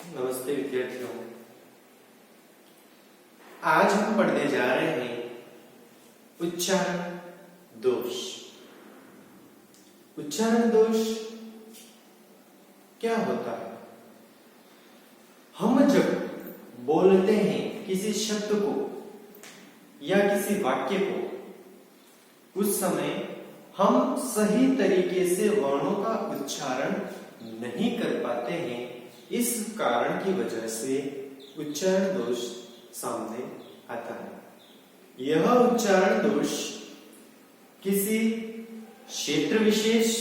नमस्ते विद्यार्थियों। आज हम पढ़ने जा रहे हैं उच्चारण दोष। उच्चारण दोष क्या होता है? हम जब बोलते हैं किसी शब्द को या किसी वाक्य को, उस समय हम सही तरीके से वर्णों का उच्चारण नहीं कर पाते हैं। इस कारण की वजह से उच्चारण दोष सामने आता है। यह उच्चारण दोष किसी क्षेत्र विशेष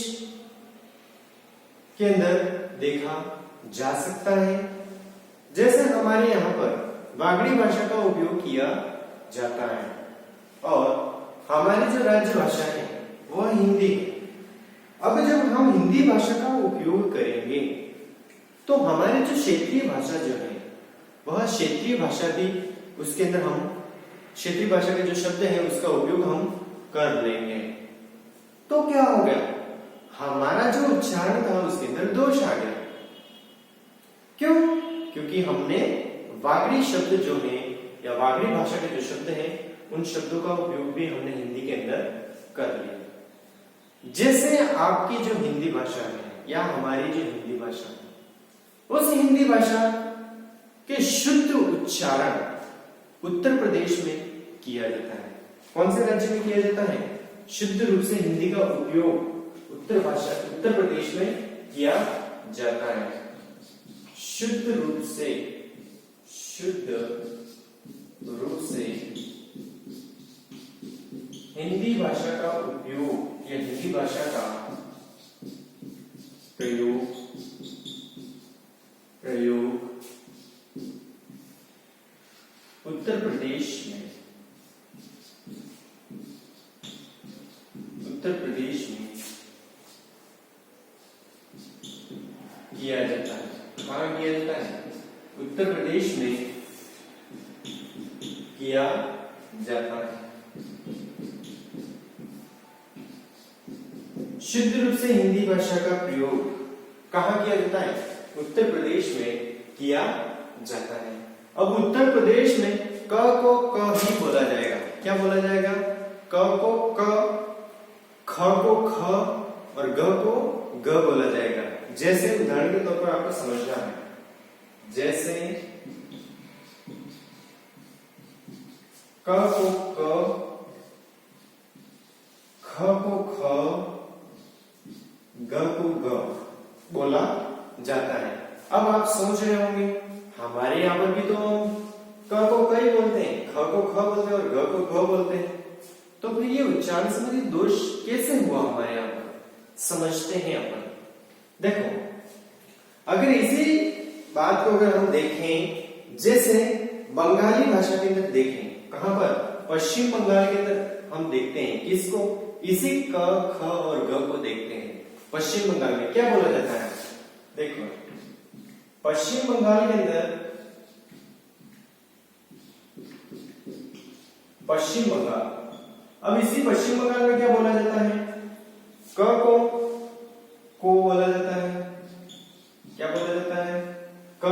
के अंदर देखा जा सकता है। जैसे हमारे यहाँ पर वागड़ी भाषा का उपयोग किया जाता है और हमारी जो राज्य भाषा है वह हिंदी है। अब जब हम हिंदी भाषा का उपयोग करेंगे तो हमारी जो क्षेत्रीय भाषा जो है वह क्षेत्रीय भाषा भी, उसके अंदर हम क्षेत्रीय भाषा के जो शब्द है उसका उपयोग हम कर लेंगे। तो क्या हो गया? हमारा जो उच्चारण था उसके अंदर दोष आ गया। क्यों? क्योंकि हमने वागड़ी शब्द जो है या वागड़ी भाषा के जो शब्द है उन शब्दों का उपयोग भी हमने हिंदी के अंदर कर लिया। जैसे आपकी जो हिंदी भाषा है या हमारी जो हिंदी भाषा है, उस हिंदी भाषा के शुद्ध उच्चारण उत्तर प्रदेश में किया जाता है। कौन से राज्य में किया जाता है? शुद्ध रूप से हिंदी का उपयोग उत्तर प्रदेश में किया जाता है। शुद्ध रूप से हिंदी भाषा का उपयोग या हिंदी भाषा का प्रयोग उत्तर प्रदेश में किया जाता है। कहाँ किया जाता है? उत्तर प्रदेश में किया जाता है। शुद्ध रूप से हिंदी भाषा का प्रयोग कहाँ किया जाता है? उत्तर प्रदेश में किया जाता है। अब उत्तर प्रदेश में क को क ही बोला जाएगा। क्या बोला जाएगा? क को क, ख को ख और ग को ग बोला जाएगा। जैसे उदाहरण के तौर पर आपको समझना है, जैसे क को क, ख को ख, ग को ग बोला जाता है। अब आप सोच रहे होंगे हमारे यहाँ पर भी तो क को क ही बोलते हैं, ख को ख बोलते हैं और ग को ग बोलते हैं। तो फिर ये उच्चारण संबंधी दोष कैसे हुआ हमारे यहाँ पर? समझते हैं अपन। देखो, अगर इसी बात को अगर हम देखें, जैसे बंगाली भाषा के अंदर देखें, कहां पर? पश्चिम बंगाल के अंदर हम देखते हैं किसको? इसी क, ख और ग को देखते हैं। पश्चिम बंगाल में क्या बोला जाता है? देखो, पश्चिम बंगाल के अंदर पश्चिम बंगाल, अब इसी पश्चिम बंगाल में क्या बोला जाता है? क को बोला जाता है। क्या बोला जाता है? क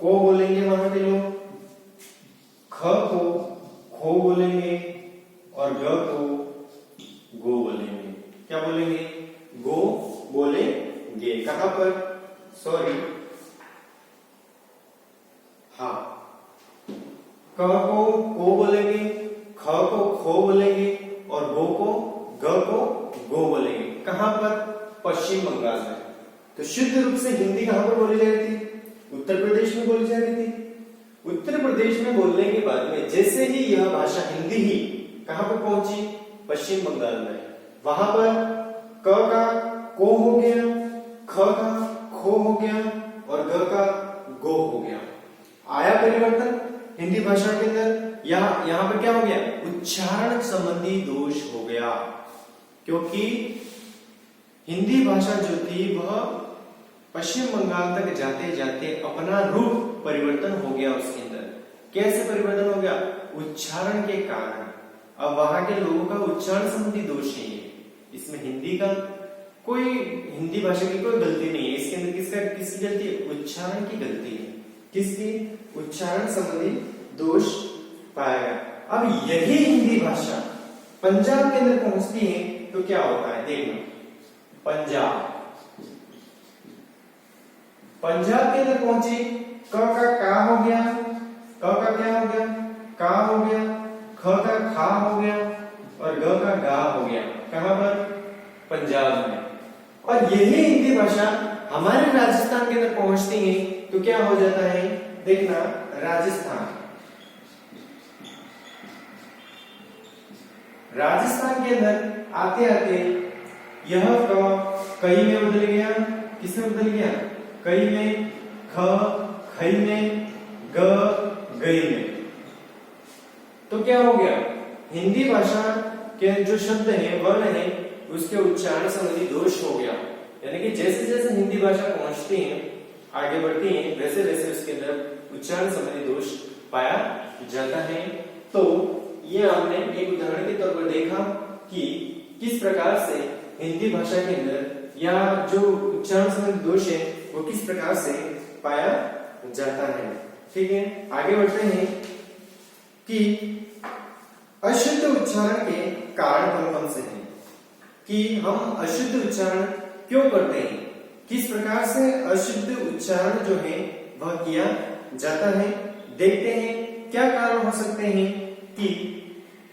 को बोलेंगे वहां के लोग, ख को खो बोलेंगे और ग को गो बोलेंगे। क्या बोलेंगे? गो बोलेंगे। कहां पर? सॉरी, हाँ, क को बोलेंगे, ख को खो बोलेंगे और गो को गो बोलेंगे। कहां पर? पश्चिम बंगाल में। तो शुद्ध रूप से हिंदी कहां पर बोली जा रही थी? उत्तर प्रदेश में बोली जा रही थी। उत्तर प्रदेश में बोलने के बाद में जैसे ही यह भाषा हिंदी ही कहां पर पहुंची? पश्चिम बंगाल में। वहां पर क का को हो गया, ख का खो हो गया और ग का गो हो गया। आया परिवर्तन हिंदी भाषा के अंदर। यहां पर क्या हो गया? उच्चारण संबंधी दोष हो गया, क्योंकि हिंदी भाषा जो थी वह पश्चिम बंगाल तक जाते जाते अपना रूप परिवर्तन हो गया उसके अंदर। कैसे परिवर्तन हो गया? उच्चारण के कारण। अब वहां के लोगों का उच्चारण संबंधी दोष है ये। इसमें हिंदी का कोई हिंदी भाषा की कोई गलती नहीं है, इसके अंदर किसकी गलती है? उच्चारण की गलती है। किसकी? उच्चारण संबंधी दोष पाया गया। अब यही हिंदी भाषा पंजाब के अंदर पहुंचती है तो क्या होता है? देखना, पंजाब के अंदर पहुंची, क का का हो गया, क का क्या हो गया? का हो गया, ख का खा हो गया और ग का गा हो गया। कहां पर? पंजाब में। और यही हिंदी भाषा हमारे राजस्थान के अंदर पहुंचती है तो क्या हो जाता है? देखना, राजस्थान के अंदर आते आते यह क कई में बदल गया। किसमें बदल गया? कई में, ख खई में, ग गई में। तो क्या हो गया? हिंदी भाषा के जो शब्द है, वर्ण है, उसके उच्चारण संबंधी दोष हो गया। यानी कि जैसे जैसे हिंदी भाषा पहुंचती है, आगे बढ़ती है, वैसे वैसे उसके अंदर उच्चारण संबंधी दोष पाया जाता है। तो ये हमने एक उदाहरण के तौर पर देखा कि किस प्रकार से हिंदी भाषा के अंदर या जो उच्चारण संबंधी दोष है वो किस प्रकार से पाया जाता है। ठीक है, आगे बढ़ते हैं कि अशुद्ध उच्चारण के कारण कौन कौन से हैं, कि हम अशुद्ध उच्चारण क्यों करते हैं, किस प्रकार से अशुद्ध उच्चारण जो है वह किया जाता है। देखते हैं क्या कारण हो सकते हैं कि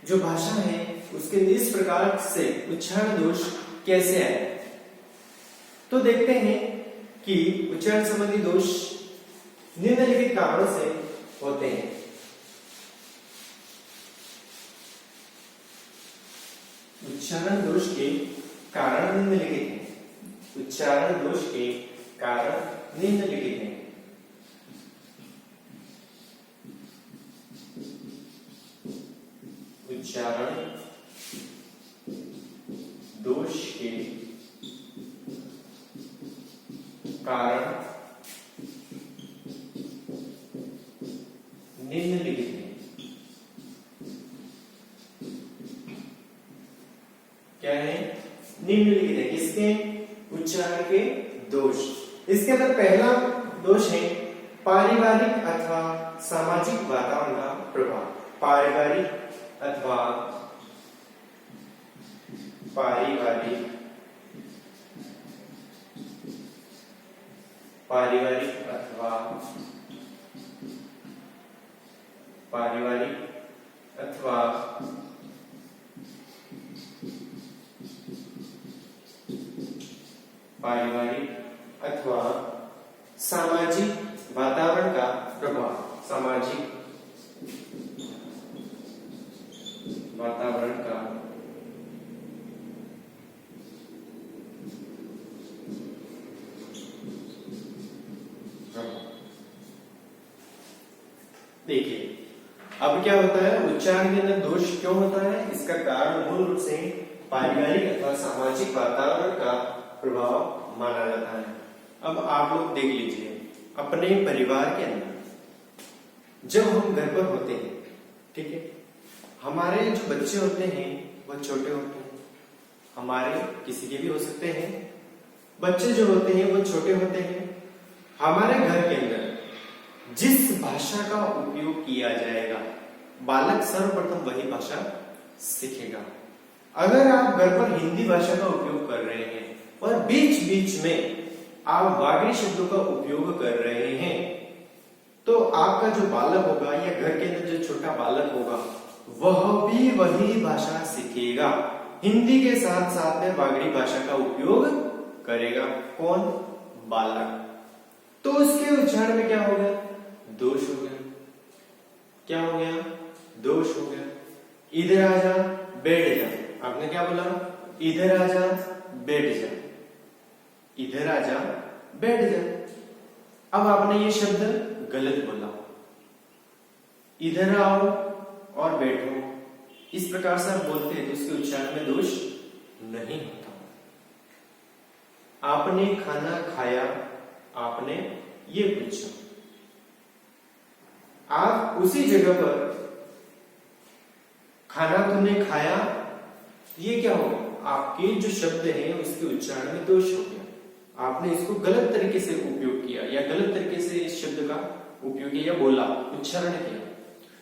जो भाषा है उसके इस प्रकार से उच्चारण दोष कैसे आए। तो देखते हैं कि उच्चारण संबंधी दोष निम्नलिखित कारणों से होते हैं। उच्चारण दोष के कारण निम्नलिखित हैं। उच्चारण दोष के कारण निम्नलिखित हैं। उच्चारण दोष के कारण निम्नलिखित हैं। क्या है? निम्नलिखित है। किसके? उच्चारण के दोष। इसके अंदर पहला दोष है पारिवारिक अथवा सामाजिक वातावरण का प्रभाव। पारिवारिक अथवा पारिवारिक अथवा पारिवारिक अथवा सामाजिक वातावरण का प्रभाव। सामाजिक वातावरण का देखिए, अब क्या होता है? उच्चारण के अंदर दोष क्यों होता है? इसका कारण मूल रूप से पारिवारिक अथवा सामाजिक वातावरण का प्रभाव माना जाता है। अब आप लोग देख लीजिए, अपने परिवार के अंदर जब हम घर पर होते हैं, ठीक है, हमारे जो बच्चे होते हैं वह छोटे होते हैं, हमारे किसी के भी हो सकते हैं, बच्चे जो होते हैं वो छोटे होते हैं। हमारे घर के अंदर जिस भाषा का उपयोग किया जाएगा, बालक सर्वप्रथम वही भाषा सीखेगा। अगर आप घर पर हिंदी भाषा का उपयोग कर रहे हैं और बीच बीच में आप वागड़ी शब्दों का उपयोग कर रहे हैं, तो आपका जो बालक होगा या घर के अंदर जो छोटा बालक होगा वह भी वही भाषा सीखेगा, हिंदी के साथ साथ में वागड़ी भाषा का उपयोग करेगा। कौन? बालक। तो उसके उच्चारण में क्या हो गया? दोष हो गया। क्या हो गया? दोष हो गया। इधर आ जा, बैठ जा। आपने क्या बोला? इधर आ जा, बैठ जा। इधर आ जा, बैठ जा। अब आपने ये शब्द गलत बोला। इधर आओ और बैठो, इस प्रकार से आप बोलते हैं तो उसके उच्चारण में दोष नहीं होता। आपने खाना खाया, आपने ये पूछा, आप उसी जगह पर खाना तुमने खाया, ये क्या हो गया? आपके जो शब्द हैं उसके उच्चारण में दोष हो गया, आपने इसको गलत तरीके से उपयोग किया या गलत तरीके से इस शब्द का उपयोग किया, बोला, उच्चारण किया।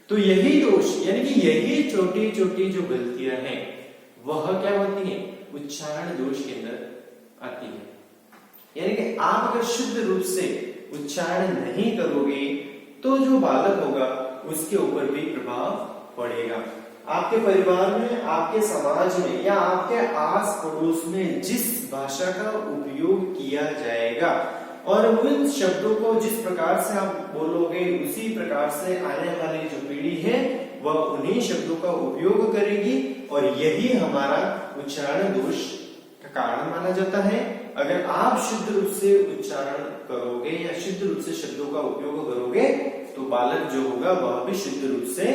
तो यही दोष यानी कि यही छोटी छोटी जो गलतियां हैं वह क्या होती है, उच्चारण दोष के अंदर आती है। यानी कि आप अगर शुद्ध रूप से उच्चारण नहीं करोगे तो जो बालक होगा उसके ऊपर भी प्रभाव पड़ेगा। आपके परिवार में, आपके समाज में या आपके आस पड़ोस में जिस भाषा का उपयोग किया जाएगा और उन शब्दों को जिस प्रकार से आप बोलोगे उसी प्रकार से आने वाली जो पीढ़ी है वह उन्हीं शब्दों का उपयोग करेगी और यही हमारा उच्चारण दोष का कारण माना जाता है। अगर आप शुद्ध रूप से उच्चारण करोगे या शुद्ध रूप से शब्दों का उपयोग करोगे तो बालक जो होगा वह भी शुद्ध रूप से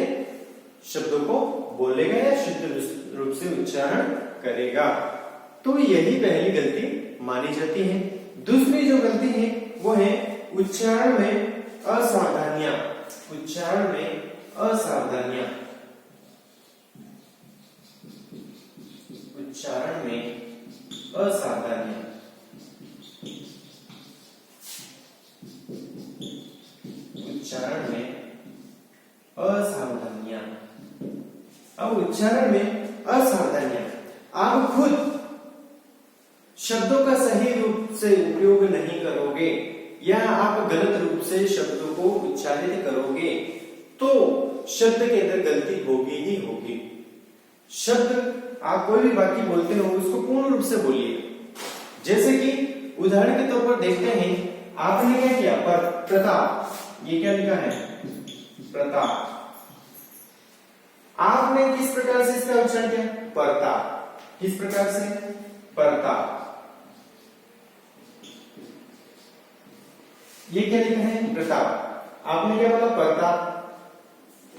शब्दों को बोलेगा या शुद्ध रूप से उच्चारण करेगा। तो यही पहली गलती मानी जाती है। दूसरी जो गलती है वो है उच्चारण में असावधानियां। उच्चारण में असावधानियां, उच्चारण में असावधानियां, उच्चारण में असावधानियां। अब उच्चारण में असावधानियां, आप खुद शब्दों का सही रूप से उपयोग नहीं करोगे या आप गलत रूप से शब्दों को उच्चारित करोगे तो शब्द के अंदर गलती होगी ही होगी। शब्द आप कोई भी वाक्य बोलते हो उसको पूर्ण रूप से बोलिए। जैसे कि उदाहरण के तौर पर देखते हैं, आपने क्या किया, प्रताप, ये क्या लिखा है, प्रताप। आपने किस प्रकार से इसका उच्चारण किया, प्रताप। किस प्रकार से, प्रताप। ये क्या लिखा है, प्रताप। आपने क्या बोला, प्रताप।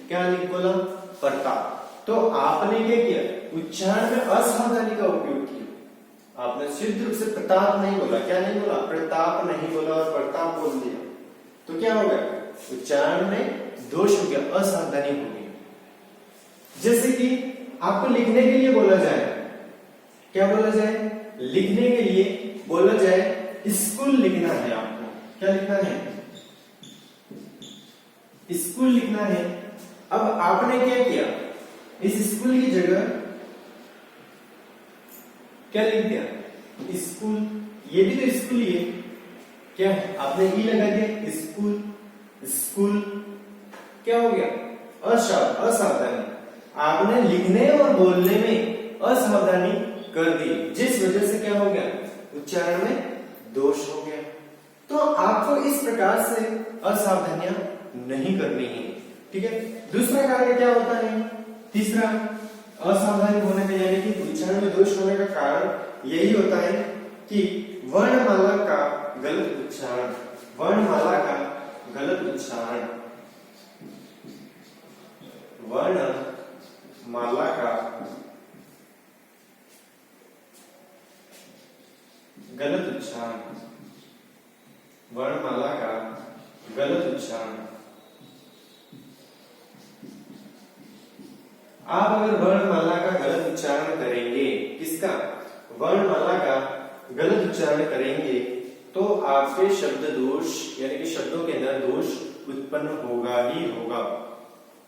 क्या लिख बोला, प्रताप। तो आपने क्या किया, उच्चारण में असावधानी का उपयोग किया। आपने शुद्ध रूप से प्रताप नहीं बोला, क्या नहीं बोला, प्रताप नहीं बोला और प्रताप बोल दिया। तो क्या हो गया, उच्चारण में दोष हो गया, असावधानी हो गई। जैसे कि आपको लिखने के लिए बोला जाए, क्या बोला जाए, लिखने के लिए बोला जाए स्कूल लिखना है आपको। क्या लिखना है, स्कूल लिखना है। अब आपने क्या किया, इस स्कूल की जगह क्या लिख दिया, स्कूल। ये भी तो स्कूल ही है, क्या है, आपने ई लगा दिया, स्कूल। स्कूल क्या हो गया, असावधानी। आपने लिखने और बोलने में असावधानी कर दी, जिस वजह से क्या हो गया, उच्चारण में दोष हो गया। तो आपको इस प्रकार से असावधानियां नहीं करनी है, ठीक है। दूसरा कार्य क्या होता है, तीसरा असावधानी होने में यानी कि उच्चारण में दोष होने का कारण यही होता है कि वर्णमाला का गलत उच्चारण, वर्णमाला का गलत उच्चारण, वर्णमाला का गलत उच्चारण, वर्णमाला का गलत उच्चारण। आप अगर वर्णमाला का गलत उच्चारण करेंगे, किसका, वर्णमाला का गलत उच्चारण करेंगे तो आपके शब्द दोष यानी कि शब्दों के अंदर दोष उत्पन्न होगा ही होगा।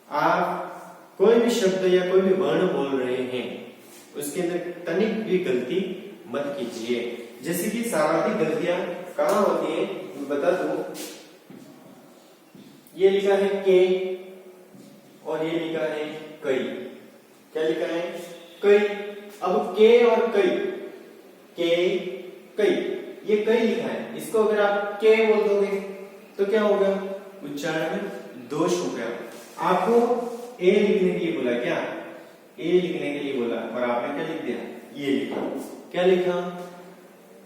आप कोई भी शब्द या कोई भी वर्ण बोल रहे हैं उसके अंदर तनिक भी गलती मत कीजिए। जैसे कि सर्वाधिक गलतियां कहां होती है, बता दूं, ये लिखा है के और ये लिखा है कई। क्या लिखा है, कई। अब के और कई, के कई, ये कई लिखा है, इसको अगर आप के बोल दोगे तो क्या होगा, उच्चारण में दोष हो गया। आपको ए लिखने के लिए बोला, क्या ए लिखने के लिए बोला और आपने क्या लिख दिया, ये लिखा। क्या लिखा,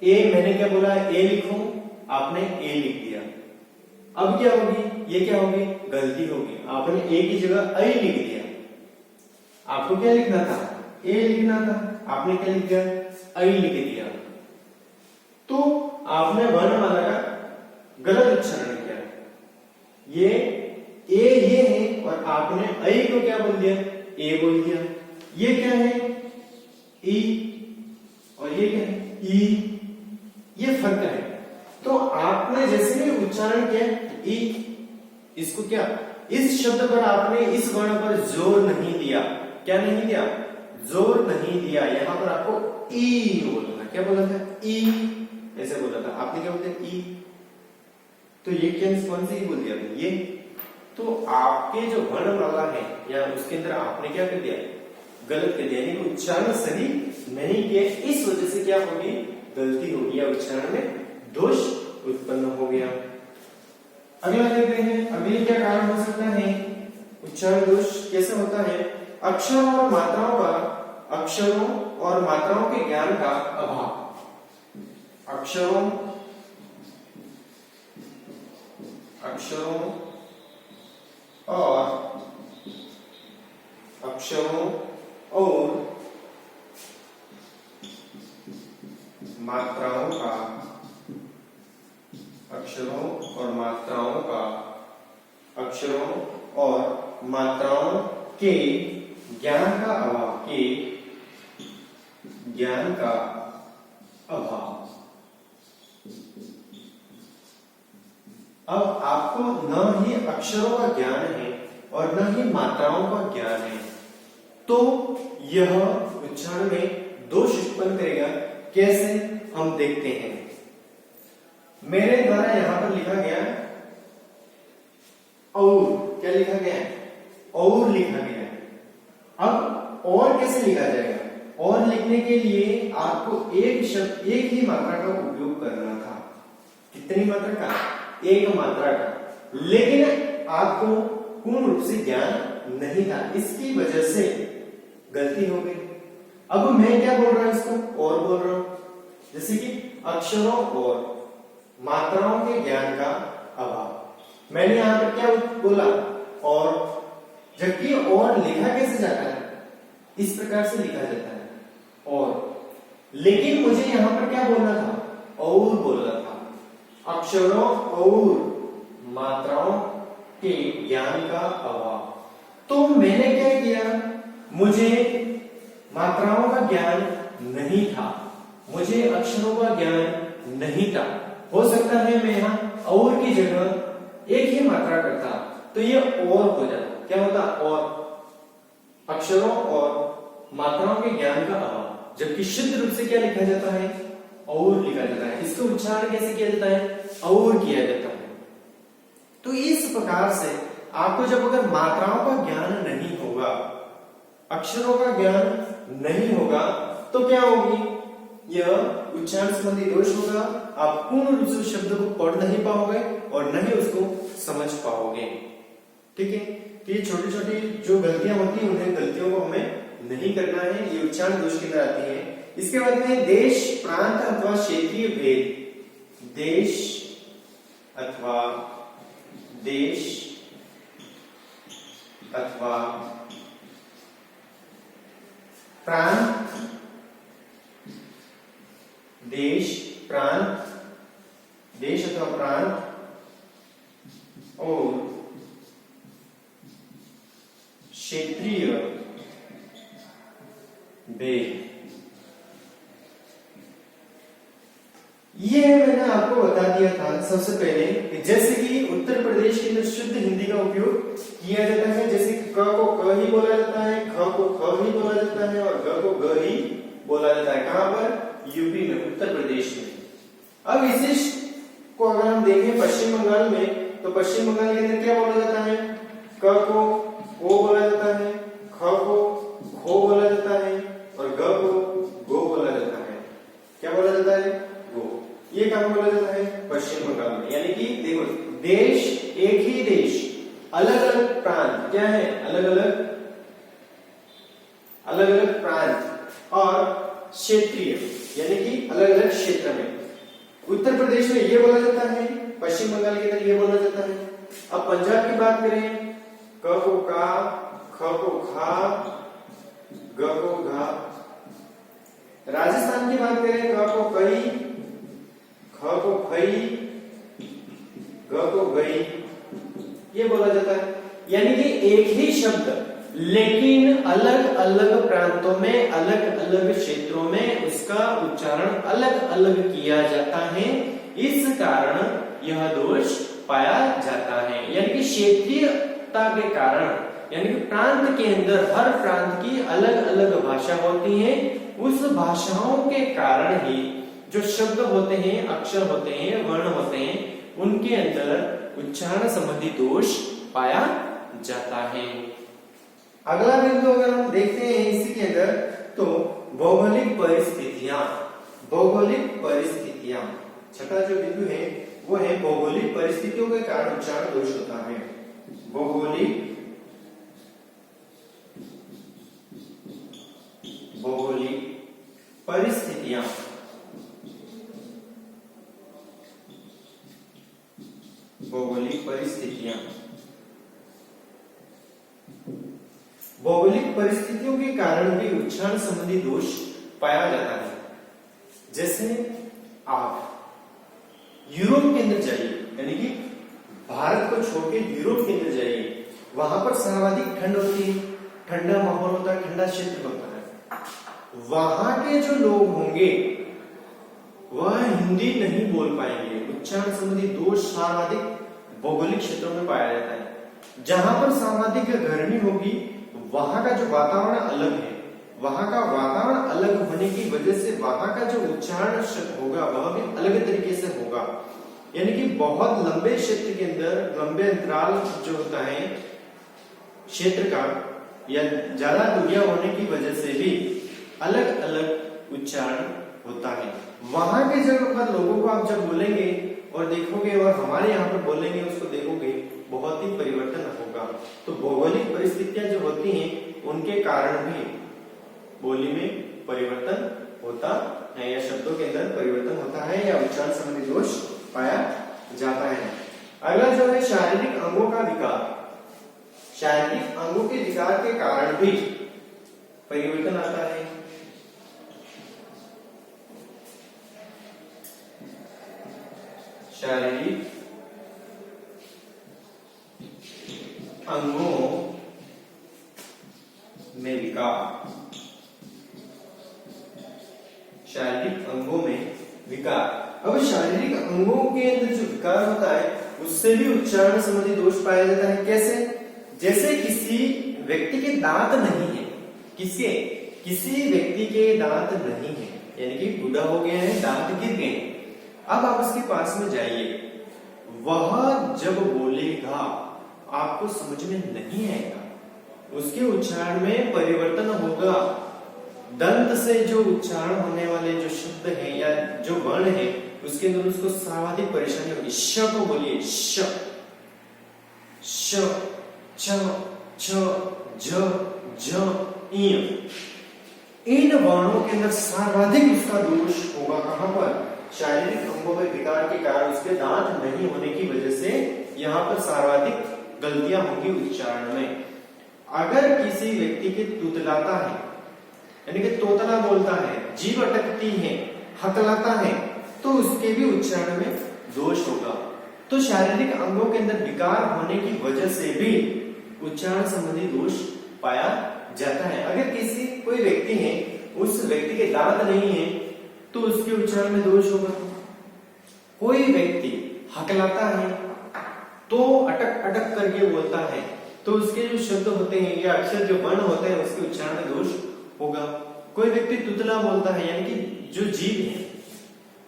ए, मैंने क्या बोला, ए लिखो, आपने ए लिख दिया। अब क्या होगी, ये क्या होगी, गलती होगी, आपने ए की जगह आई लिख दिया। आपको क्या लिखना था, ए लिखना था, आपने क्या लिख दिया, आई लिख दिया। तो आपने वर्णमाला का गलत उच्चारण किया। ये ए ये है और आपने आई को क्या बोल दिया, ए बोल दिया। ये क्या है, ई, एक है ई, ये फर्क है। तो आपने जैसे भी उच्चारण किया ई, इसको क्या, इस शब्द पर आपने इस वर्ण पर जोर नहीं दिया। क्या नहीं दिया? जोर नहीं दिया। यहां पर आपको ई बोलना था। क्या बोला था? ई, ऐसे बोला था। आपने क्या बोला? ई। तो ये क्या, कौन सी बोल दिया ये? तो आपके जो वर्णमाला है या उसके अंदर आपने क्या कर दिया? गलत कर दिया, यानी उच्चारण सही नहीं किया। इस वजह से क्या होगी? गलती होगी या उच्चारण में दोष उत्पन्न हो गया। अगला देखते हैं, अगले क्या कारण हो सकता है उच्चारण दोष कैसे होता है? अक्षरों और मात्राओं के ज्ञान का अभाव। अक्षरों और मात्राओं का, अक्षरों और मात्राओं के ज्ञान का अभाव। अब आपको न ही अक्षरों का ज्ञान है और न ही मात्राओं का ज्ञान है, तो यह उच्चारण में दोष उत्पन्न करेगा। कैसे, हम देखते हैं। मेरे द्वारा यहां पर लिखा गया और, क्या लिखा गया है? और लिखा गया है। अब और कैसे लिखा जाएगा? और लिखने के लिए आपको एक शब्द, एक ही मात्रा का उपयोग करना था। कितनी मात्रा का? एक मात्रा का। लेकिन आपको पूर्ण रूप से ज्ञान नहीं था, इसकी वजह से गलती हो गई। अब मैं क्या बोल रहा हूं? इसको और बोल रहा हूं। जैसे कि अक्षरों और मात्राओं के ज्ञान का अभाव। मैंने यहां पर क्या बोला? और, जबकि और लिखा कैसे जाता है? इस प्रकार से लिखा जाता है और, लेकिन मुझे यहां पर क्या बोलना था? और बोलना था। अक्षरों और मात्राओं के ज्ञान का अभाव। तो मैंने क्या किया? मुझे मात्राओं का ज्ञान नहीं था, मुझे अक्षरों का ज्ञान नहीं था। हो सकता है मैं यहां और की जगह एक ही मात्रा करता तो ये और हो जाता। क्या होता? और। अक्षरों और मात्राओं के ज्ञान का अभाव। जबकि शुद्ध रूप से क्या लिखा जाता है? और लिखा जाता है। इसका उच्चारण कैसे किया जाता है? और किया जाता है। तो इस प्रकार से आपको जब अगर मात्राओं का ज्ञान नहीं होगा, अक्षरों का ज्ञान नहीं होगा, तो क्या होगी? यह उच्चारण संबंधी दोष होगा। आप पूर्ण रूप से उस शब्द को पढ़ नहीं पाओगे और न ही उसको समझ पाओगे। ठीक है? तो ये छोटी छोटी जो गलतियां होती हैं, उन्हें गलतियों को हमें नहीं करना है। ये उच्चारण दोष के अंदर आती है। इसके बाद में देश, प्रांत अथवा क्षेत्रीय भेद। देश अथवा प्रांत, देश अथवा प्रांत और क्षेत्रीय भेद। ये मैंने आपको बता दिया था सबसे पहले कि जैसे कि उत्तर प्रदेश के अंदर शुद्ध हिंदी का उपयोग किया जाता है। जैसे क को क ही बोला जाता है, ख को ख ही बोला जाता है और ग को ग ही बोला जाता है। कहां पर? यूपी में, उत्तर प्रदेश में। अब इसी को अगर हम देखें पश्चिम बंगाल में, तो पश्चिम बंगाल के अंदर क्या बोला जाता है? क को ओ बोला जाता है, ख को खो बोला जाता है और ग को गो बोला जाता है। क्या बोला जाता है? गो। ये कहां बोला जाता है? पश्चिम बंगाल में। यानी कि देखो, देश एक ही देश, अलग अलग प्रांत। क्या है? अलग अलग प्रांत और क्षेत्रीय, यानी कि अलग अलग क्षेत्र में। उत्तर प्रदेश में ये बोला जाता है, पश्चिम बंगाल के अंदर ये बोला जाता है। अब पंजाब की बात करें, क को का, ख को खा, ग को घा। राजस्थान की बात करें, क को कई, ख को खई, ग को गई, ये बोला जाता है। यानी कि एक ही शब्द लेकिन अलग अलग प्रांतों में, अलग अलग क्षेत्रों में उसका उच्चारण अलग अलग किया जाता है। इस कारण यह दोष पाया जाता है। यानी कि क्षेत्रीयता के कारण, यानी कि प्रांत के अंदर हर प्रांत की अलग अलग भाषा होती है। उस भाषाओं के कारण ही जो शब्द होते हैं, अक्षर होते हैं, वर्ण होते हैं, उनके अंदर उच्चारण संबंधी दोष पाया जाता है। अगला बिंदु अगर हम देखते हैं इसी के अंदर, तो भौगोलिक परिस्थितियां। भौगोलिक परिस्थितियां, छठा जो बिंदु है वो है भौगोलिक परिस्थितियों के कारण उच्चारण दोष होता है। भौगोलिक परिस्थितियां, भौगोलिक परिस्थितियां, भौगोलिक परिस्थितियों के कारण भी उच्चारण संबंधी दोष पाया जाता है। जैसे आप यूरोप के अंदर जाइए, यानी कि भारत को छोड़कर यूरोप के अंदर जाइए, वहां पर सर्वाधिक ठंड होती है, ठंडा माहौल होता है, ठंडा क्षेत्र होता है। वहां के जो लोग होंगे वह हिंदी नहीं बोल पाएंगे। उच्चारण संबंधी दोष सर्वाधिक भौगोलिक क्षेत्रों में पाया जाता है। जहां पर सर्वाधिक गर्मी होगी वहां का जो वातावरण अलग है, वहां का वातावरण अलग होने की वजह से वहां का जो उच्चारण होगा वह भी अलग तरीके से होगा। यानी कि बहुत लंबे क्षेत्र के अंदर, लंबे अंतराल जो होता है क्षेत्र का, या ज्यादा दूरियां होने की वजह से भी अलग अलग उच्चारण होता है। वहां के जगह पर लोगों को आप जब बोलेंगे और देखोगे और हमारे यहाँ पर बोलेंगे उसको देखोगे, बहुत ही परिवर्तन होगा। तो भौगोलिक परिस्थितियां जो होती हैं उनके कारण भी बोली में परिवर्तन होता है, या शब्दों के अंदर परिवर्तन होता है, या उच्चारण संबंधी दोष पाया जाता है। अगला जो है शारीरिक अंगों का विकार। शारीरिक अंगों के विकार के कारण भी परिवर्तन आता है। शारीरिक अंगों में विकार, शारीरिक अंगों में विकार। अब शारीरिक अंगों के अंदर जो विकार होता है उससे भी उच्चारण संबंधी दोष पाया जाता है। कैसे? जैसे किसी व्यक्ति के दांत नहीं है, किसी व्यक्ति के दांत नहीं है, यानी कि बूढ़ा हो गया है, दांत गिर गए, अब आप उसके पास में जाइए, वह जब बोलेगा आपको समझ में नहीं आएगा, उसके उच्चारण में परिवर्तन होगा। दंत से जो उच्चारण होने वाले जो शब्द है या जो वर्ण है उसके अंदर उसको सर्वाधिक परेशानी होगी। श को बोलिए, श, श, छ, छ, ज, ज, इ। इन वर्णों के अंदर सर्वाधिक उसका दोष होगा। कहां पर? शारीरिक अंगों में विकार के कारण, उसके दांत नहीं होने की वजह से यहाँ पर सर्वाधिक गलतियां होंगी उच्चारण में। अगर किसी व्यक्ति के तुतलाता है, यानी कि तोतला बोलता है, जीभ अटकती है, हकलाता है, तो उसके भी उच्चारण में दोष होगा। तो शारीरिक अंगों के अंदर विकार होने की वजह से भी उच्चारण संबंधी दोष पाया जाता है। अगर कोई व्यक्ति है, उस व्यक्ति के दांत नहीं है, तो उसके उच्चारण में दोष होगा। कोई व्यक्ति हकलाता है तो अटक अटक करके बोलता है, तो उसके जो शब्द होते हैं या अक्षर जो वर्ण होते हैं उसके उच्चारण में दोष होगा। कोई व्यक्ति तुतला बोलता है, यानी कि जो जीभ है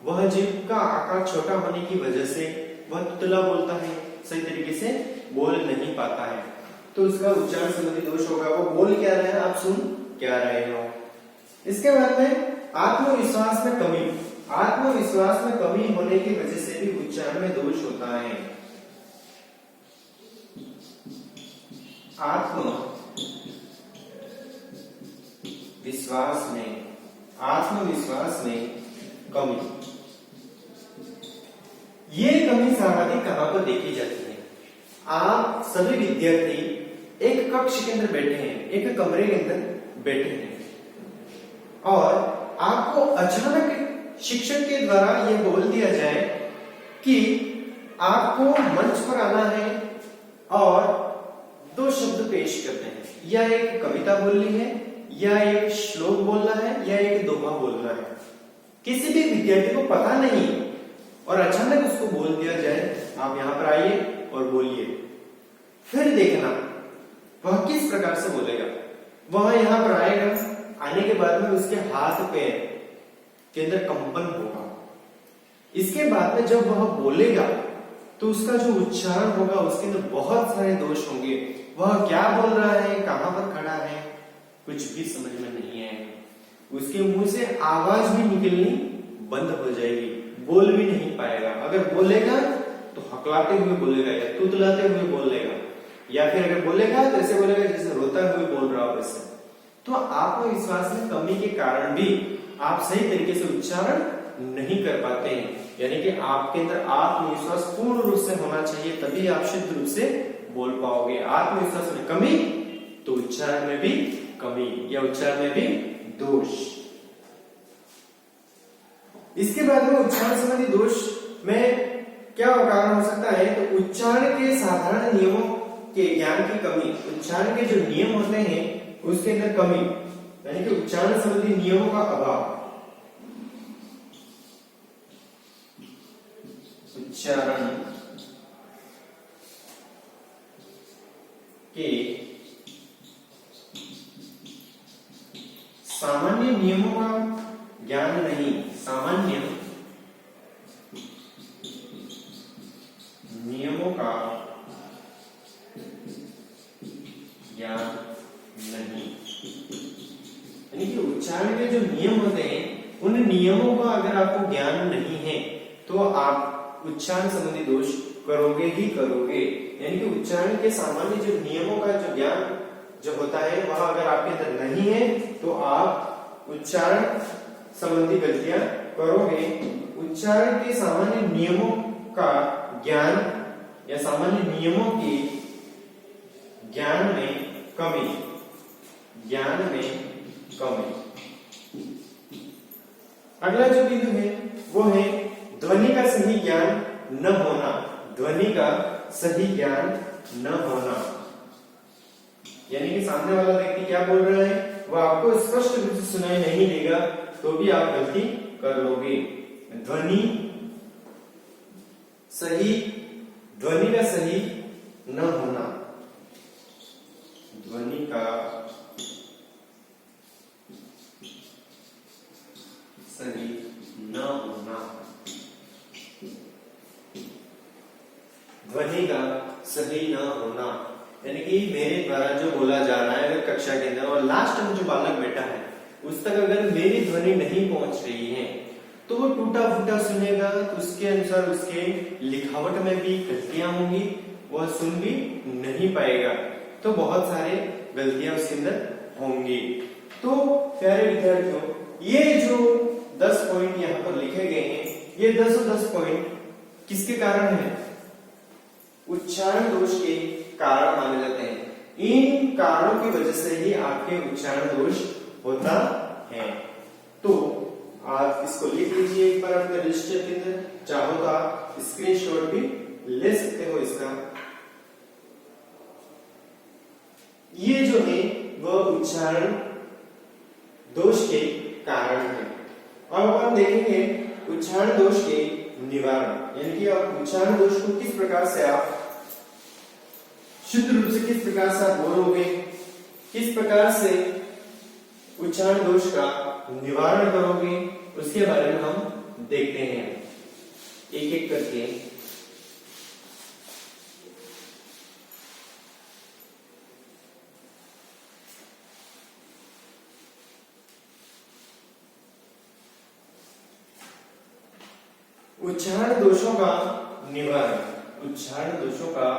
वह जीभ का आकार छोटा होने की वजह से वह तुतला बोलता है, सही तरीके से बोल नहीं पाता है, तो उसका उच्चारण संबंधी दोष होगा। वो बोल क्या रहे हैं, आप सुन क्या रहे हो। इसके बाद में आत्मविश्वास में कमी। आत्मविश्वास में कमी होने की वजह से भी उच्चारण में दोष होता है। आत्मविश्वास में कमी। ये कमी सर्वाधिक कहां पर देखी जाती है? आप सभी विद्यार्थी एक कक्ष के अंदर बैठे हैं, एक कमरे के अंदर बैठे हैं, और आपको अचानक शिक्षक के द्वारा यह बोल दिया जाए कि आपको मंच पर आना है और 2 शब्द पेश करते हैं। या एक कविता बोलनी है, या एक श्लोक बोलना है, या एक दोहा बोलना है। किसी भी विद्यार्थी को पता नहीं और अचानक उसको बोल दिया जाए आप यहाँ पर आइए और बोलिए, फिर देखना वह किस प्रकार से बोलेगा। वह यहाँ पर आएगा, आने के बाद में उसके हाथ पैर के अंदर कंपन होगा। इसके बाद में जब वह बोलेगा तो उसका जो उच्चारण होगा उसके अंदर बहुत सारे दोष होंगे। वह क्या बोल रहा है, कहां पर खड़ा है, कुछ भी समझ में नहीं आएगा। उसके मुंह से आवाज भी निकलनी बंद हो जाएगी, बोल भी नहीं पाएगा। अगर बोलेगा तो हकलाते हुए बोलेगा या तुतलाते हुए बोलेगा, या फिर अगर बोलेगा तो ऐसे बोलेगा जैसे रोता हुए बोल रहा हो वैसे। तो आत्मविश्वास में कमी के कारण भी आप सही तरीके से उच्चारण नहीं कर पाते हैं। यानी कि आपके अंदर आत्मविश्वास पूर्ण रूप से होना चाहिए, तभी आप शुद्ध रूप से बोल पाओगे। आत्मविश्वास में कमी तो उच्चारण में भी कमी या उच्चारण में भी दोष। इसके बाद में उच्चारण संबंधी दोष में क्या कारण हो सकता है, तो उच्चारण के साधारण नियमों के ज्ञान की कमी। उच्चारण के जो नियम होते हैं उसके अंदर कमी, यानी कि उच्चारण संबंधी नियमों का अभाव। उच्चारण के सामान्य नियमों का ज्ञान नहीं, सामान्य नियमों का ज्ञान नहीं। यानी कि उच्चारण के जो नियम होते हैं उन नियमों का अगर आपको ज्ञान नहीं है तो आप उच्चारण संबंधी दोष करोगे ही करोगे। यानी कि उच्चारण के सामान्य जो नियमों का जो ज्ञान जो होता है वह अगर आपके अंदर नहीं है तो आप उच्चारण संबंधी गलतियां करोगे। उच्चारण के सामान्य नियमों का ज्ञान या सामान्य नियमों के ज्ञान में कमी, ज्ञान में कमी। अगला जो बिंदु है वो है ध्वनि का सही ज्ञान न होना। ध्वनि का सही ज्ञान न होना, यानी कि सामने वाला व्यक्ति क्या बोल रहा है वो आपको स्पष्ट रूप से सुनाई नहीं देगा तो भी आप गलती कर लोगे। ध्वनि का सही न होना, ध्वनि का सही न होना, ध्वनि का सही न होना। यानी कि मेरे द्वारा जो बोला जा रहा है अगर कक्षा के अंदर और लास्ट में जो बालक बैठा है उस तक अगर मेरी ध्वनि नहीं पहुंच रही है तो वो टूटा फूटा सुनेगा, तो उसके अनुसार उसके लिखावट में भी गलतियां होंगी, वह सुन भी नहीं पाएगा, तो बहुत सारे गलतियां उसके अंदर होंगी। तो प्यारे विद्यार्थियों, ये जो 10 पॉइंट यहाँ पर लिखे गए हैं ये 10 पॉइंट किसके कारण है? उच्चारण दोष के कारण माने जाते हैं। इन कारणों की वजह से ही आपके उच्चारण दोष होता है। तो आप इसको लिख लीजिए एक बार अपने रजिस्टर के अंदर, चाहो तो आप स्क्रीनशॉट भी ले सकते हो इसका। ये जो है वह उच्चारण दोष के कारण है। अब हम देखेंगे उच्चारण दोष के निवारण, यानी कि आप उच्चारण दोष को किस प्रकार से आप शुद्ध रूप से किस प्रकार से आप बोलोगे, किस प्रकार से उच्चारण दोष का निवारण करोगे, उसके बारे में हम देखते हैं एक एक करके। उच्चारण दोषों का निवारण, उच्चारण दोषों का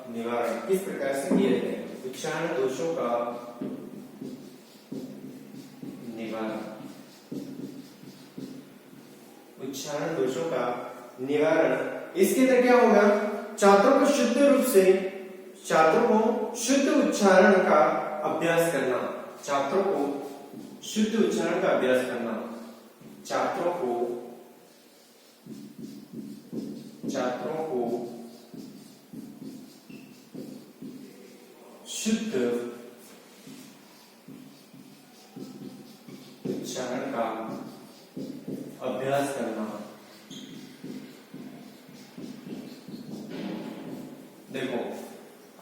निवारण किस प्रकार से किया जाए? उच्चारण दोषों का निवारण, उच्चारण दोषों का निवारण, इसके अंदर क्या होगा? छात्रों को शुद्ध रूप से, छात्रों को शुद्ध उच्चारण का अभ्यास करना, छात्रों को शुद्ध उच्चारण का अभ्यास करना, छात्रों को शुद्ध करना। देखो,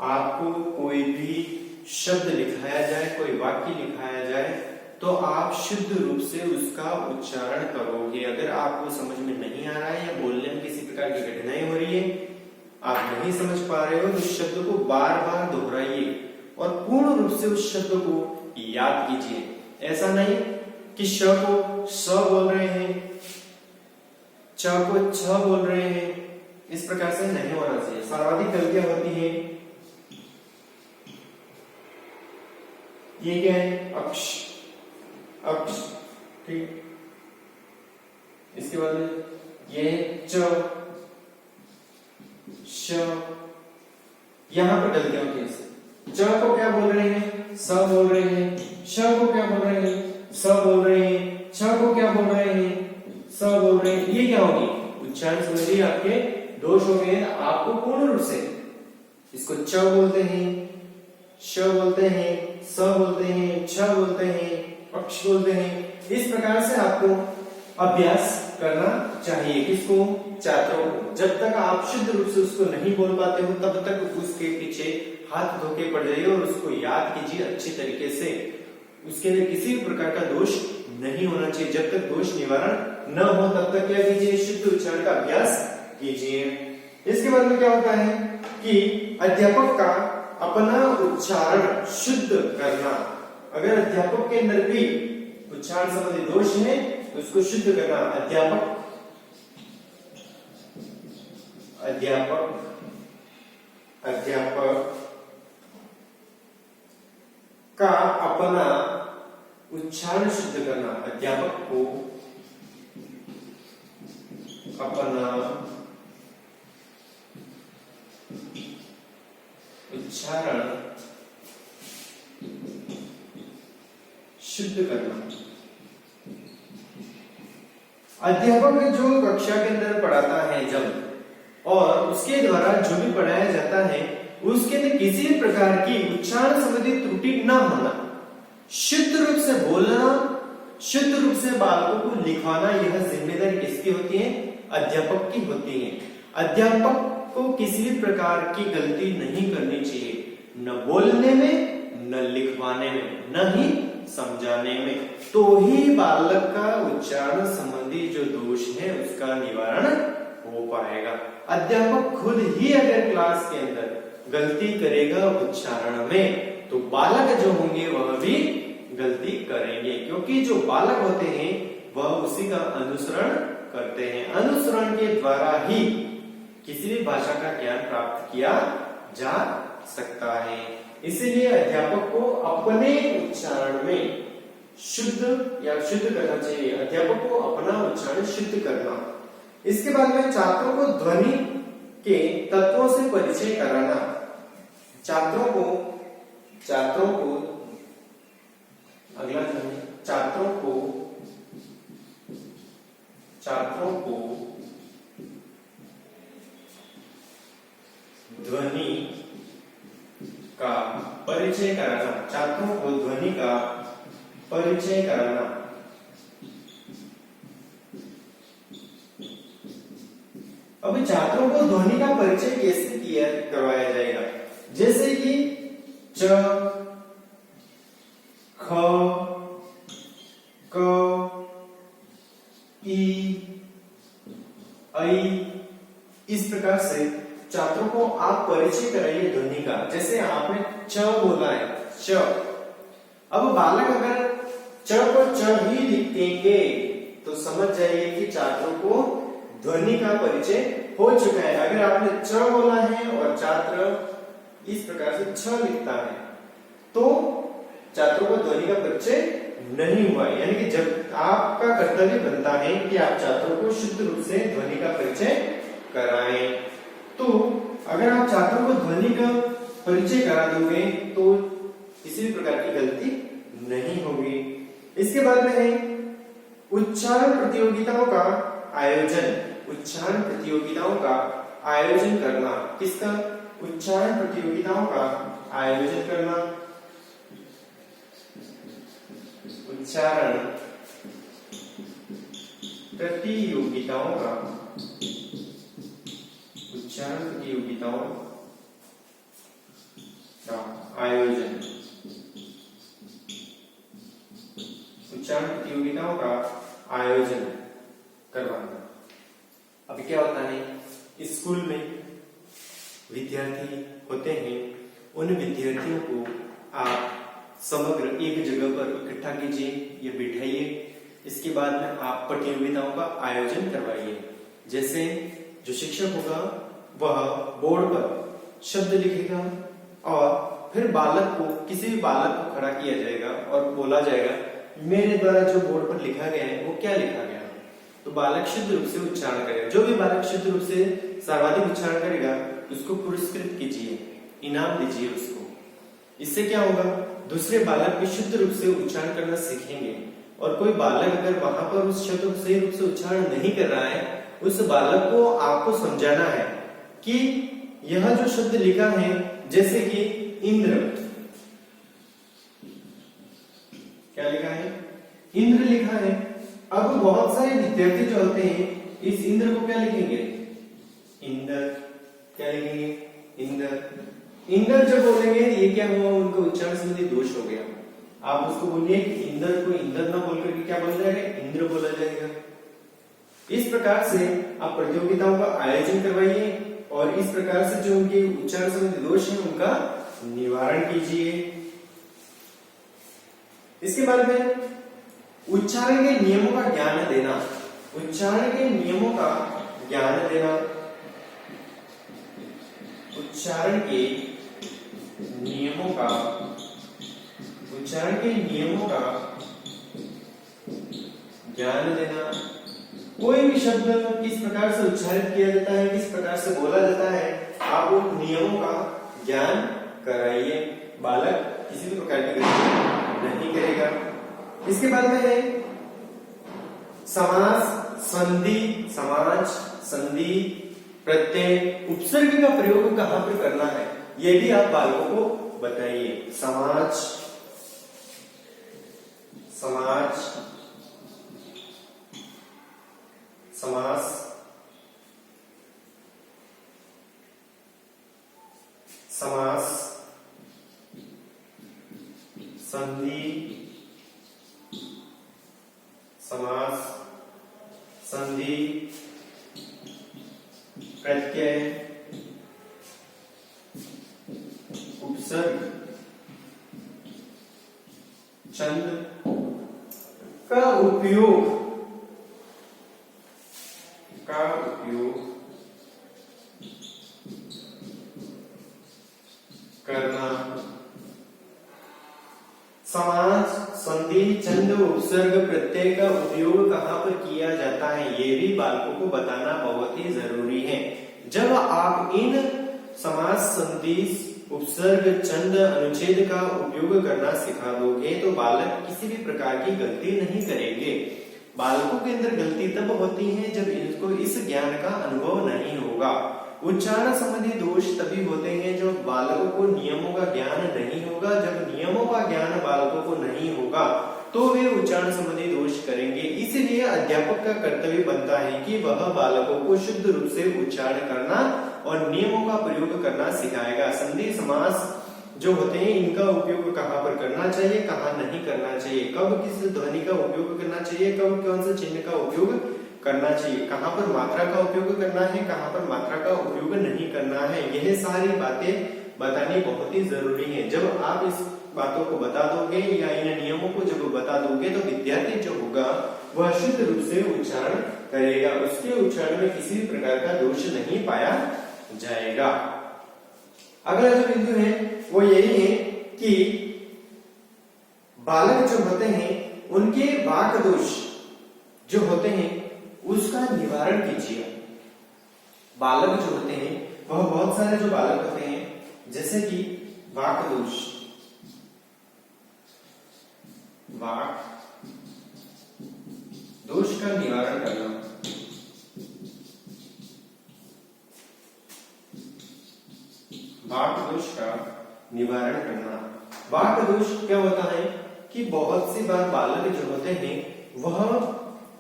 आपको कोई भी शब्द लिखाया जाए, कोई वाक्य लिखाया जाए, तो आप शुद्ध रूप से उसका उच्चारण करोगे। अगर आपको समझ में नहीं आ रहा है या बोलने में किसी प्रकार की कठिनाई हो रही है, आप नहीं समझ पा रहे हो, तो उस शब्द को बार बार दोहराइए और पूर्ण रूप से उस शब्द को याद कीजिए। ऐसा नहीं कि श को स बोल रहे हैं, च को छ बोल रहे हैं, इस प्रकार से नहीं होना चाहिए। सर्वाधिक गलतियां होती हैं। ये क्या है? अक्ष, अक्ष, ठीक। इसके बाद ये च, श, यहां पर गलतियां होती है। च को क्या बोल रहे हैं? स बोल रहे हैं। श को क्या बोल रहे हैं? स बोल रहे हैं। छ को क्या बोल रहे हैं? स बोल रहे हैं। ये क्या होगी? उच्चारण संबंधी आपके दोष हो गए। आपको पूर्ण रूप से इसको च बोलते हैं, श बोलते हैं, स बोलते हैं, छ बोलते हैं, अक्ष बोलते हैं। इस प्रकार से आपको अभ्यास करना चाहिए। किसको? छात्रों को। जब तक आप शुद्ध रूप से उसको नहीं बोल पाते हो, तब तक उसके पीछे हाथ धोके पड़ जाइए और उसको याद कीजिए अच्छी तरीके से। उसके लिए किसी भी प्रकार का दोष नहीं होना चाहिए। जब तक दोष निवारण न हो, तब तक क्या कीजिए? शुद्ध उच्चारण का अभ्यास कीजिए। इसके बाद में क्या होता है कि अध्यापक का अपना उच्चारण शुद्ध करना। अगर अध्यापक के अंदर भी उच्चारण संबंधी दोष है, तो उसको शुद्ध करना। अध्यापक का अपना उच्चारण शुद्ध करना। अध्यापक को अपना उच्चारण शुद्ध करना। अध्यापक जो कक्षा के अंदर पढ़ाता है जब, और उसके द्वारा जो भी पढ़ाया जाता है, उसके अंदर किसी भी प्रकार की उच्चारण संबंधी त्रुटि न होना, शुद्ध रूप से बोलना, शुद्ध रूप से बालकों को लिखवाना, यह जिम्मेदारी किसकी होती है? अध्यापक की होती है। अध्यापक को किसी भी प्रकार की गलती नहीं करनी चाहिए, न बोलने में, न लिखवाने में, न ही समझाने में। तो ही बालक का उच्चारण संबंधी जो दोष है उसका निवारण हो पाएगा। अध्यापक खुद ही अगर क्लास के अंदर गलती करेगा उच्चारण में, तो बालक जो होंगे वह भी गलती करेंगे, क्योंकि जो बालक होते हैं वह उसी का अनुसरण करते हैं। अनुसरण के द्वारा ही किसी भी भाषा का ज्ञान प्राप्त किया जा सकता है। इसीलिए अध्यापक को अपने उच्चारण में शुद्ध या शुद्ध करना चाहिए। अध्यापक को अपना उच्चारण शुद्ध करना। इसके बाद में छात्रों को ध्वनि के तत्वों से परिचय कराना। छात्रों को अगला छात्रों को ध्वनि का परिचय कराना। छात्रों को ध्वनि का परिचय कराना। अभी छात्रों को ध्वनि का परिचय कैसे करवाया जाएगा? जैसे कि च, ख, क, ई, ऐ, इस प्रकार से छात्रों को आप परिचय कराइए ध्वनि का। जैसे आपने च बोला है, च। अब बालक अगर च को च ही लिख देंगे तो समझ जाइए कि छात्रों को ध्वनि का परिचय हो चुका है। अगर आपने च बोला है और छात्र इस प्रकार से छ लिखता है, तो छात्रों को ध्वनि का परिचय नहीं हुआ। यानी कि जब आपका कर्तव्य बनता है कि आप छात्रों को शुद्ध रूप से ध्वनि का परिचय कराएं, तो अगर आप छात्रों को ध्वनि का परिचय करा दोगे तो किसी भी प्रकार की गलती नहीं होगी। इसके बाद में है उच्चारण प्रतियोगिताओं का आयोजन। उच्चारण प्रतियोगिताओं का आयोजन करना। किसका? उच्चारण प्रतियोगिताओं का आयोजन करना। उच्चारण प्रतियोगिताओं का उच्चारण प्रतियोगिताओं का आयोजन, उच्चारण प्रतियोगिताओं का आयोजन करवाना। अब क्या होता है, स्कूल में विद्यार्थी होते हैं, उन विद्यार्थियों को आप समग्र एक जगह पर इकट्ठा कीजिए या बिठाइए। इसके बाद में आप प्रतियोगिताओं का आयोजन करवाइए। जैसे जो शिक्षक होगा वह बोर्ड पर शब्द लिखेगा और फिर बालक को, किसी भी बालक को खड़ा किया जाएगा और बोला जाएगा मेरे द्वारा जो बोर्ड पर लिखा गया है वो क्या लिखा गया। तो बालक शुद्ध रूप से उच्चारण करेगा। जो भी बालक शुद्ध रूप से सर्वाधिक उच्चारण करेगा उसको पुरस्कृत कीजिए, इनाम दीजिए उसको। इससे क्या होगा, दूसरे बालक भी शुद्ध रूप से उच्चारण करना सीखेंगे। और कोई बालक अगर वहां पर उस शब्द को सही रूप से उच्चारण नहीं कर रहा है, उस बालक को आपको समझाना है कि यह जो शब्द लिखा है, जैसे कि इंद्र, क्या लिखा है, इंद्र लिखा है। अब बहुत सारे विद्यार्थी जो होते हैं इस इंद्र को क्या लिखेंगे, इंद्र, क्या लिखेंगे, इंद्र। इंद्र जब बोलेंगे ये क्या हुआ, उनको उच्चारण संबंधी दोष हो गया। आप उसको बोलिए कि इंद्र को इंद्र ना बोल करके क्या बोला जाएगा, इंद्र बोला जाएगा। इस प्रकार से आप प्रतियोगिताओं का आयोजन करवाइए और इस प्रकार से जो उनके उच्चारण संबंधी दोष है उनका निवारण कीजिए। इसके बाद में उच्चारण के नियमों का ज्ञान देना, उच्चारण के नियमों का ज्ञान देना, उच्चारण के नियमों का, उच्चारण के नियमों का ज्ञान देना। कोई भी शब्द किस प्रकार से उच्चारित किया जाता है, किस प्रकार से बोला जाता है, आप उन नियमों का ज्ञान कराइए। बालक किसी भी प्रकार की गलती नहीं करेगा। इसके बाद में है समास, संधि, समाज, संधि, प्रत्यय, उपसर्ग का प्रयोग कहां पर करना है, ये भी आप बालकों को बताइए। समाज, समाज, समास, समास, संधि, समास, संधि, प्रत्यय, उपसर्ग, छंद का उपयोग, करना। समास, संधि, छंद, उपसर्ग, प्रत्यय का उपयोग कहां पर किया जाता है, ये भी बालकों को बताना बहुत ही जरूरी है। जब आप इन समास, संधि, उपसर्ग, छंद, अनुच्छेद का उपयोग करना सिखा दोगे तो बालक किसी भी प्रकार की गलती नहीं करेंगे। बालकों के अंदर गलती तब होती है जब इनको इस ज्ञान का अनुभव नहीं होगा। उच्चारण संबंधी दोष तभी होते हैं जब बालकों को नियमों का ज्ञान नहीं होगा। जब नियमों का ज्ञान बालकों को नहीं होगा तो वे उच्चारण संबंधी दोष करेंगे। इसलिए अध्यापक का कर्तव्य बनता है कि वह बालकों को शुद्ध रूप से उच्चारण करना और नियमों का प्रयोग करना सिखाएगा। संधि, समास जो होते हैं इनका उपयोग कहाँ पर करना चाहिए, कहाँ नहीं करना चाहिए, कब किस ध्वनि का उपयोग करना चाहिए, कब कौन से चिन्ह का उपयोग करना चाहिए, कहाँ पर मात्रा का उपयोग करना है, कहाँ पर मात्रा का उपयोग नहीं करना है, यह सारी बातें बतानी बहुत ही जरूरी है। जब आप इस बातों को बता दोगे या इन नियमों को जब बता दोगे तो विद्यार्थी जो होगा वह शुद्ध रूप से उच्चारण करेगा, उसके उच्चारण में किसी भी प्रकार का दोष नहीं पाया जाएगा। अगला जो बिंदु है वो यही है कि बालक जो होते हैं उनके वाक दोष जो होते हैं उसका निवारण कीजिए। बालक जो होते हैं वह बहुत सारे जो बालक होते हैं जैसे कि वाक दोष, वाक दोष का निवारण करना। वाक दोष का निवारण करना। वाक दोष क्या होता है कि बहुत सी बार बालक जो होते हैं वह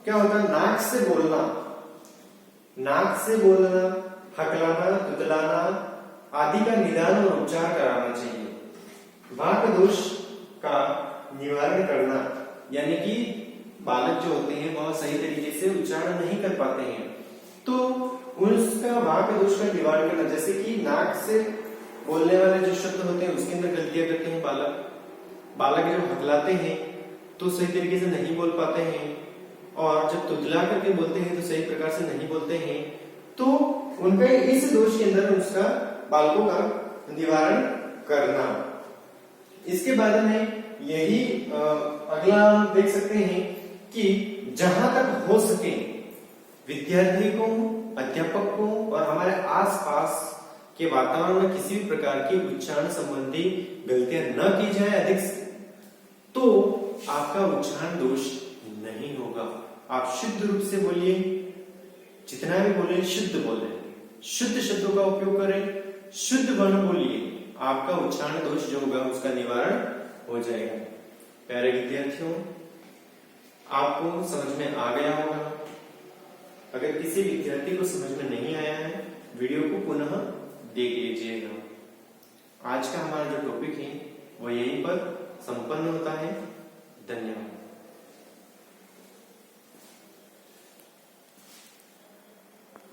क्या होता है, नाक से बोलना, नाक से बोलना, हकलाना, तुतलाना आदि का निदान और उपचार कराना चाहिए। वाक दोष का निवारण करना, यानी कि बालक जो होते हैं वह सही तरीके से उच्चारण नहीं कर पाते हैं, तो उसका वाक दोष का निवारण करना, जैसे कि नाक से बोलने वाले जो शब्द होते हैं उसके अंदर गलतियां करते हैं बालक जब हकलाते हैं तो सही तरीके से नहीं बोल पाते हैं, और जब तुतला करके बोलते हैं तो सही प्रकार से नहीं बोलते हैं, तो उनका इस दोष के अंदर उसका बालकों का निवारण करना। इसके बाद में यही अगला हम देख सकते हैं कि जहां तक हो सके विद्यार्थी को, अध्यापक को और हमारे आसपास के वातावरण में किसी भी प्रकार की उच्चारण संबंधी गलतियां न की जाए अधिक से, तो आपका उच्चारण दोष नहीं होगा। आप शुद्ध रूप से बोलिए, जितना भी बोले शुद्ध बोले, शुद्ध शब्दों का उपयोग करें, शुद्ध वर्ण बोलिए, आपका उच्चारण दोष जो होगा उसका निवारण हो जाएगा। प्यारे विद्यार्थियों, आपको समझ में आ गया होगा। अगर किसी विद्यार्थी को समझ में नहीं आया है, वीडियो को पुनः देख लीजिएगा। आज का हमारा जो टॉपिक है वो यहीं पर संपन्न होता है। धन्यवाद।